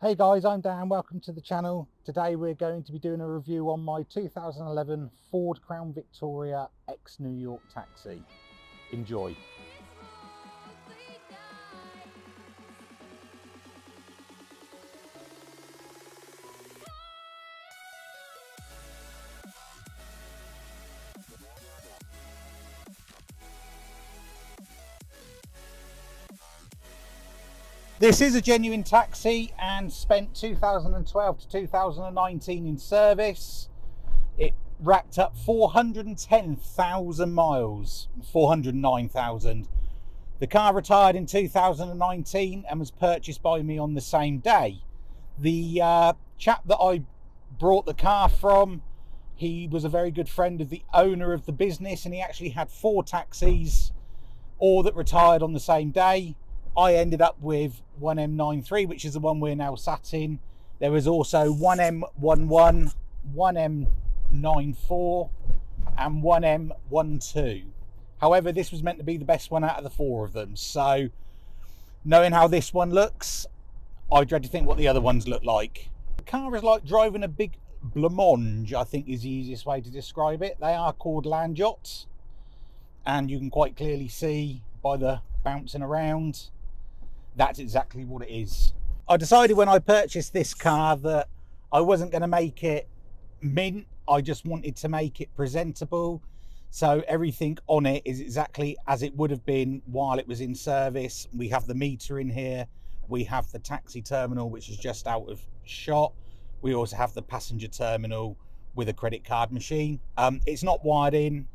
Hey guys, I'm Dan, welcome to the channel. Today we're going to be doing a review on my 2011 Ford Crown Victoria X New York taxi. Enjoy. This is a genuine taxi and spent 2012 to 2019 in service. It racked up 410,000 miles, 409,000. The car retired in 2019 and was purchased by me on the same day. The chap that I brought the car from, he was a very good friend of the owner of the business, and he actually had 4 taxis, all that retired on the same day. I ended up with 1M93, which is the one we're now sat in. There was also 1M11, 1M94 and 1M12. However, this was meant to be the best one out of the 4 of them. So knowing how this one looks, I dread to think what the other ones look like. The car is like driving a big blancmange, I think is the easiest way to describe it. They are called land yachts, and you can quite clearly see by the bouncing around, that's exactly what it is. I decided when I purchased this car that I wasn't going to make it mint. I just wanted to make it presentable, so everything on it is exactly as it would have been while it was in service. We have the meter in here, we have the taxi terminal which is just out of shot, we also have the passenger terminal with a credit card machine. It's not wired in.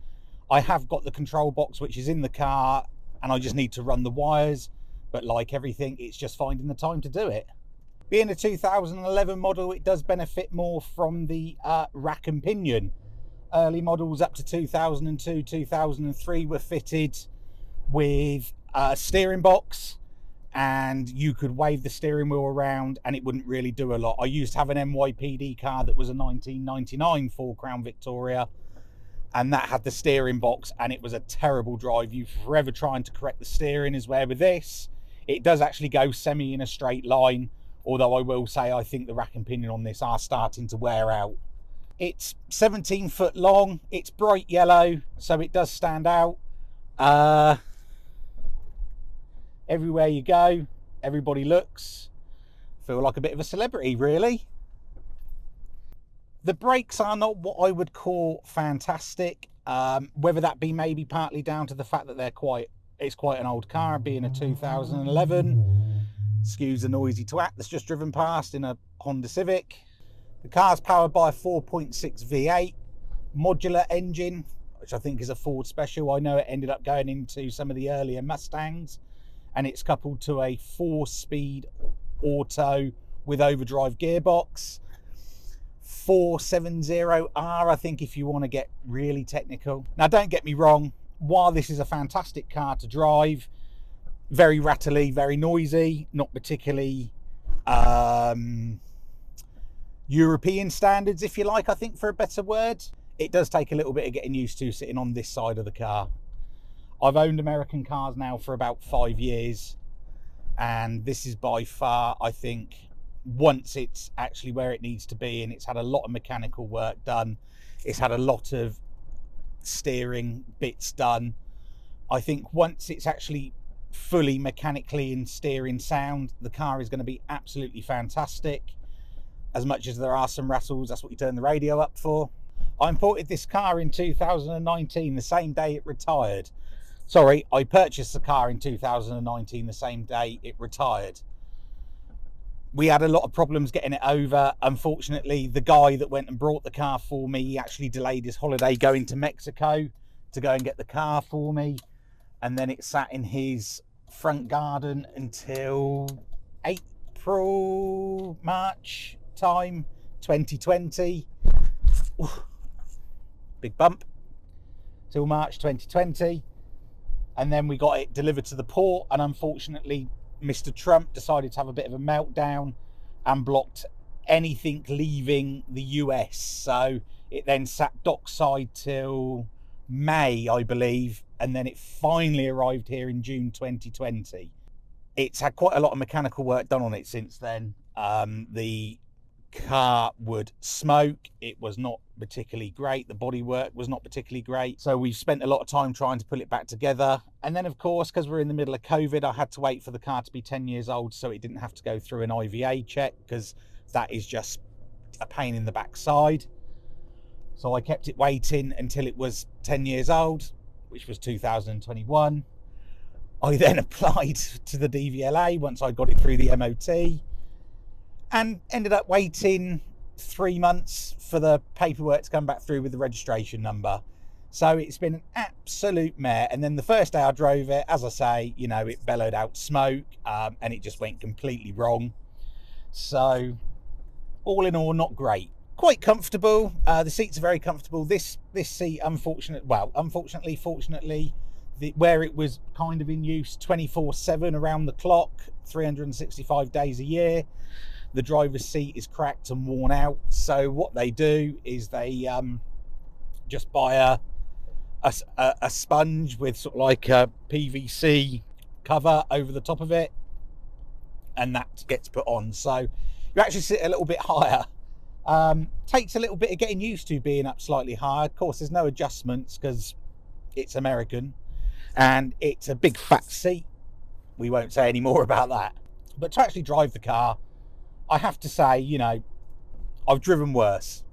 I have got the control box which is in the car, and I just need to run the wires. But like everything, it's just finding the time to do it. Being a 2011 model, it does benefit more from the rack and pinion. Early models up to 2002, 2003 were fitted with a steering box, and you could wave the steering wheel around and it wouldn't really do a lot. I used to have an NYPD car that was a 1999 Ford Crown Victoria, and that had the steering box, and it was a terrible drive. You forever trying to correct the steering, as where with this, it does actually go semi in a straight line, although I will say I think the rack and pinion on this are starting to wear out. It's 17 foot long, it's bright yellow, so it does stand out. Everywhere you go, everybody looks. Feel like a bit of a celebrity, really. The brakes are not what I would call fantastic, whether that be maybe partly down to the fact that it's quite an old car, being a 2011. Excuse the noisy twat that's just driven past in a Honda Civic. The car's powered by a 4.6 V8 modular engine, which I think is a Ford special. I know it ended up going into some of the earlier Mustangs, and it's coupled to a 4-speed auto with overdrive gearbox. 470R, I think, if you want to get really technical. Now, don't get me wrong, while this is a fantastic car to drive, very rattly, very noisy, not particularly European standards, if you like, I think, for a better word. It does take a little bit of getting used to sitting on this side of the car. I've owned American cars now for about 5 years, and this is by far, I think, once it's actually where it needs to be, and it's had a lot of mechanical work done, it's had a lot of steering bits done, I think once it's actually fully mechanically and steering sound, the car is going to be absolutely fantastic. As much as there are some rattles, that's what you turn the radio up for. I imported this car in 2019, the same day it retired. Sorry, I purchased the car in 2019, the same day it retired. We had a lot of problems getting it over. Unfortunately, the guy that went and brought the car for me, he actually delayed his holiday going to Mexico to go and get the car for me. And then it sat in his front garden until March time, 2020. Ooh, big bump. Till March 2020. And then we got it delivered to the port, and unfortunately, Mr. Trump decided to have a bit of a meltdown and blocked anything leaving the US. So it then sat dockside till May, I believe, and then it finally arrived here in June 2020. It's had quite a lot of mechanical work done on it since then. The car would smoke. It was not particularly great. The bodywork was not particularly great. So we've spent a lot of time trying to pull it back together. And then, of course, because we're in the middle of COVID, I had to wait for the car to be 10 years old so it didn't have to go through an IVA check, because that is just a pain in the backside. So I kept it waiting until it was 10 years old, which was 2021. I then applied to the DVLA once I got it through the MOT, and ended up waiting 3 months for the paperwork to come back through with the registration number. So it's been an absolute mare. And then the first day I drove it, as I say, you know, it bellowed out smoke, and it just went completely wrong. So all in all, not great. Quite comfortable. The seats are very comfortable. This seat, unfortunately, fortunately, where it was kind of in use 24/7 around the clock, 365 days a year, the driver's seat is cracked and worn out. So what they do is they just buy a sponge with sort of like a PVC cover over the top of it, and that gets put on. So you actually sit a little bit higher. Takes a little bit of getting used to being up slightly higher. Of course, there's no adjustments because it's American and it's a big fat seat. We won't say any more about that. But to actually drive the car, I have to say, you know, I've driven worse,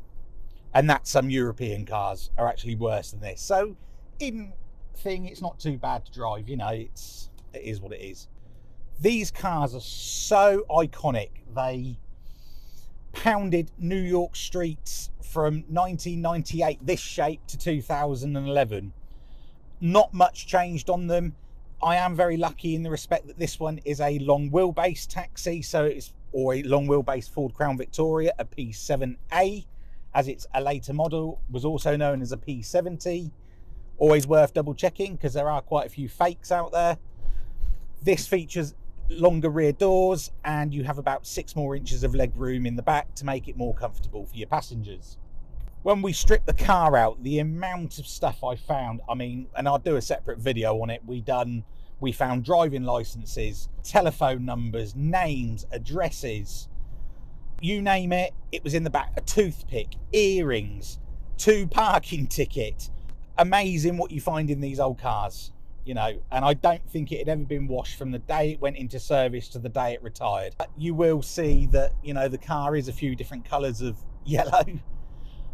and that some European cars are actually worse than this. So it's not too bad to drive. You know, it is what it is. These cars are so iconic. They pounded New York streets from 1998, this shape, to 2011. Not much changed on them. I am very lucky in the respect that this one is a long wheelbase taxi, or a long wheelbase Ford Crown Victoria, a P7A, as it's a later model, was also known as a P70. Always worth double checking because there are quite a few fakes out there. This features longer rear doors, and you have about 6 more inches of leg room in the back to make it more comfortable for your passengers. When we stripped the car out, the amount of stuff I found, I mean, and I'll do a separate video on it, we found driving licenses, telephone numbers, names, addresses, you name it, it was in the back. A toothpick, earrings, 2 parking tickets. Amazing what you find in these old cars. You know, and I don't think it had ever been washed from the day it went into service to the day it retired. But you will see that, you know, the car is a few different colours of yellow,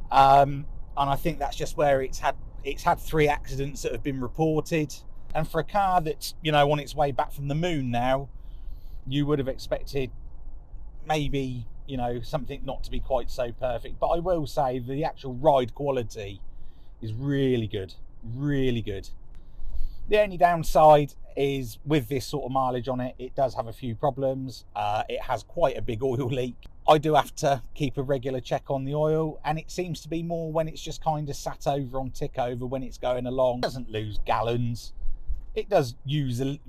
and I think that's just where it's had 3 accidents that have been reported. And for a car that's, you know, on its way back from the moon now, you would have expected maybe, you know, something not to be quite so perfect. But I will say the actual ride quality is really good, really good. The only downside is with this sort of mileage on it, it does have a few problems. It has quite a big oil leak. I do have to keep a regular check on the oil, and it seems to be more when it's just kind of sat over on tick over when it's going along. It doesn't lose gallons. It does lose a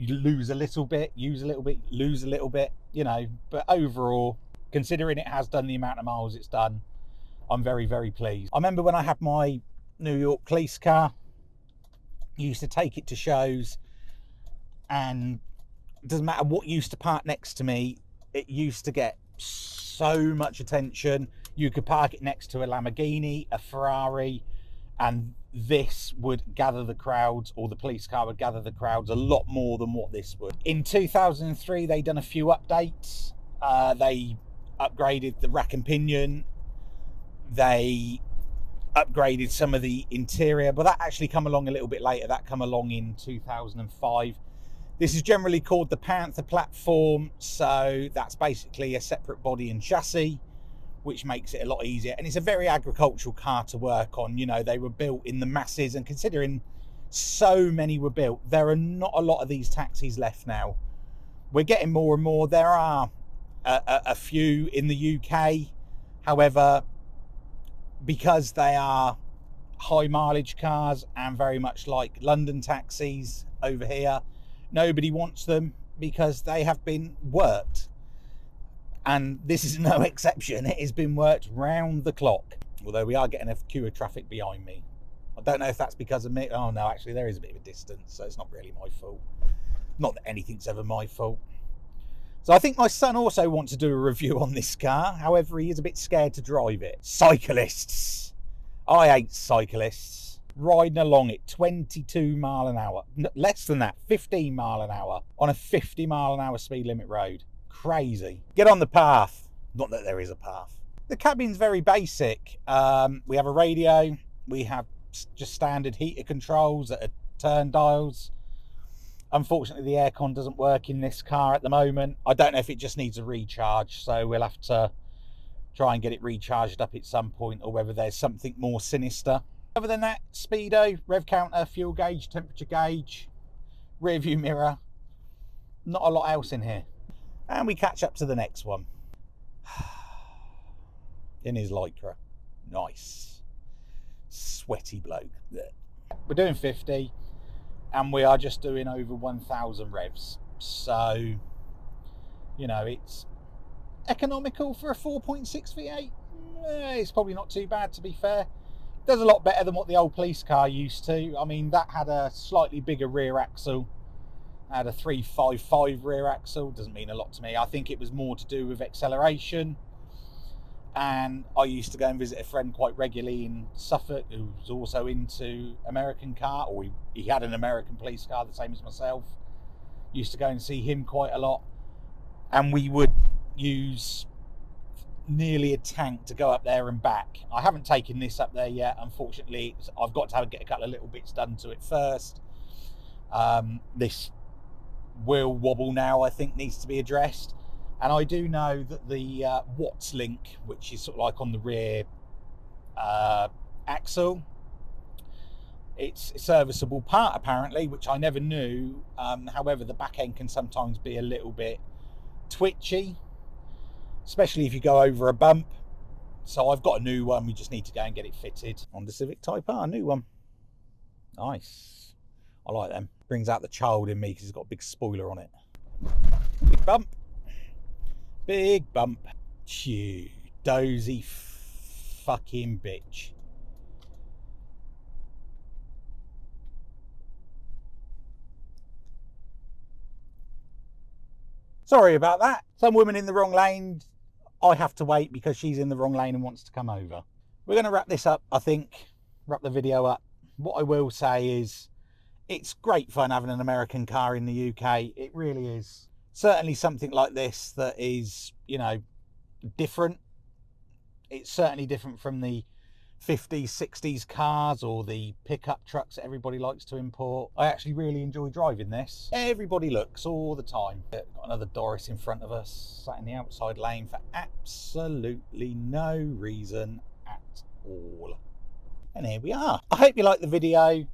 little bit, lose a little bit, you know, but overall, considering it has done the amount of miles it's done, I'm very, very pleased. I remember when I had my New York police car, I used to take it to shows, and it doesn't matter what used to park next to me, it used to get so much attention. You could park it next to a Lamborghini, a Ferrari, and this would gather the crowds, or the police car would gather the crowds a lot more than what this would. In 2003, they done a few updates. They upgraded the rack and pinion. They upgraded some of the interior, but that actually come along a little bit later. That come along in 2005. This is generally called the Panther platform, so that's basically a separate body and chassis, which makes it a lot easier. And it's a very agricultural car to work on. You know, they were built in the masses, and considering so many were built, there are not a lot of these taxis left now. We're getting more and more. There are a few in the UK, however, because they are high mileage cars and very much like London taxis over here, nobody wants them because they have been worked. And this is no exception. It has been worked round the clock. Although we are getting a queue of traffic behind me. I don't know if that's because of me. Oh no, actually there is a bit of a distance, so it's not really my fault. Not that anything's ever my fault. So I think my son also wants to do a review on this car. However, he is a bit scared to drive it. Cyclists. I hate cyclists. Riding along it 22 mile an hour. Less than that, 15 mile an hour on a 50 mile an hour speed limit road. Crazy. Get on the path. Not that there is a path. The cabin's very basic. We have a radio. We have just standard heater controls that are turn dials. Unfortunately, the aircon doesn't work in this car at the moment. I don't know if it just needs a recharge, so we'll have to try and get it recharged up at some point, or whether there's something more sinister. Other than that, speedo, rev counter, fuel gauge, temperature gauge, rear view mirror. Not a lot else in here. And we catch up to the next one. In his Lycra. Nice. Sweaty bloke. We're doing 50. And we are just doing over 1,000 revs. So, you know, it's economical for a 4.6 V8. It's probably not too bad, to be fair. Does a lot better than what the old police car used to. I mean, that had a slightly bigger rear axle. Had a 355 rear axle. Doesn't mean a lot to me. I think it was more to do with acceleration. And I used to go and visit a friend quite regularly in Suffolk who was also into American car, or he had an American police car the same as myself. Used to go and see him quite a lot, and we would use nearly a tank to go up there and back. I haven't taken this up there yet, unfortunately. I've got to get a couple of little bits done to it first. This wheel wobble now, I think, needs to be addressed. And I do know that the Watts link, which is sort of like on the rear axle, it's a serviceable part apparently, which I never knew. However, the back end can sometimes be a little bit twitchy, especially if you go over a bump. So I've got a new one. We just need to go and get it fitted. Honda Civic Type R, new one. Nice. I like them. Brings out the child in me because it's got a big spoiler on it. Big bump. Big bump. Phew, dozy fucking bitch. Sorry about that. Some woman in the wrong lane. I have to wait because she's in the wrong lane and wants to come over. We're going to wrap this up, I think. Wrap the video up. What I will say is it's great fun having an American car in the UK. It really is. Certainly something like this that is, you know, different. It's certainly different from the 50s, 60s cars or the pickup trucks that everybody likes to import. I actually really enjoy driving this. Everybody looks all the time. Got another Doris in front of us, sat in the outside lane for absolutely no reason at all. And here we are. I hope you liked the video.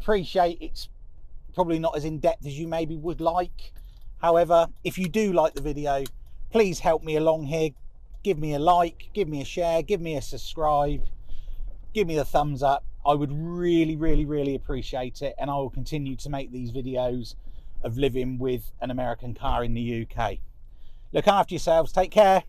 Appreciate it's probably not as in-depth as you maybe would like. However, if you do like the video, please help me along here. Give me a like, give me a share, give me a subscribe, give me a thumbs up. I would really, really, really appreciate it. And I will continue to make these videos of living with an American car in the UK. Look after yourselves. Take care.